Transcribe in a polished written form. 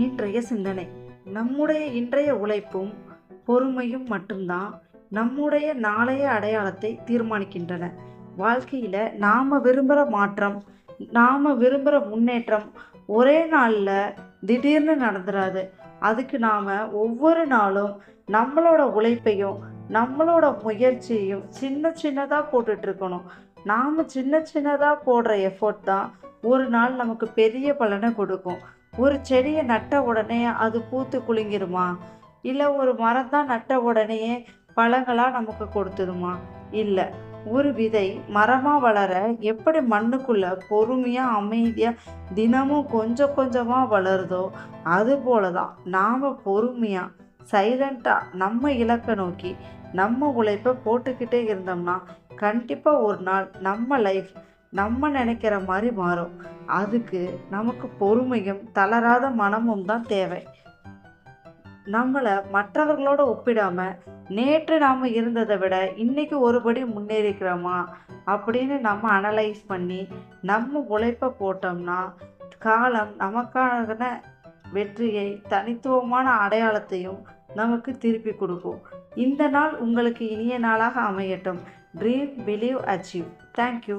இன்றைய சிந்தனை. நம்முடைய இன்றைய உழைப்பும் பொறுமையும் மட்டும்தான் நம்முடைய நாளைய அடையாளத்தை தீர்மானிக்கின்றன. வாழ்க்கையில நாம விரும்புகிற மாற்றம், நாம விரும்புகிற முன்னேற்றம் ஒரே நாளில் திடீர்னு நடந்துடாது. அதுக்கு நாம ஒவ்வொரு நாளும் நம்மளோட உழைப்பையும் நம்மளோட முயற்சியையும் சின்ன சின்னதாக போட்டுட்டு இருக்கணும். நாம் சின்ன சின்னதாக போடுற எஃபோர்ட் தான் ஒரு நாள் நமக்கு பெரிய பலனை கொடுக்கும். ஒரு செடியை நட்ட உடனே அது பூத்து குலுங்கிருமா? இல்லை ஒரு மரம் தான் நட்ட உடனேயே பழங்களாக நமக்கு கொடுத்துருமா? இல்லை. ஒரு விதை மரமாக வளர எப்படி மண்ணுக்குள்ள பொறுமையாக அமைதியாக தினமும் கொஞ்சம் கொஞ்சமாக வளருதோ அதுபோல தான் நாம் பொறுமையாக சைலண்ட்டாக நம்ம இலக்கை நோக்கி நம்ம உழைப்பை போட்டுக்கிட்டே இருந்தோம்னா கண்டிப்பாக ஒரு நாள் நம்ம லைஃப் நம்ம நினைக்கிற மாதிரி மாறும். அதுக்கு நமக்கு பொறுமையும் தளராத மனமும் தான் தேவை. நம்மளை மற்றவர்களோட ஒப்பிடாமல் நேற்று நாம் இருந்ததை விட இன்றைக்கி ஒருபடி முன்னேறிக்கிறோமா அப்படின்னு நம்ம அனலைஸ் பண்ணி நம்ம உழைப்பை போட்டோம்னா காலம் நமக்கான வெற்றியை தனித்துவமான அடையாளத்தையும் நமக்கு திருப்பி கொடுக்கும். இந்த நாள் உங்களுக்கு இனிய நாளாக அமையட்டும். Dream, believe, achieve. தேங்க்யூ.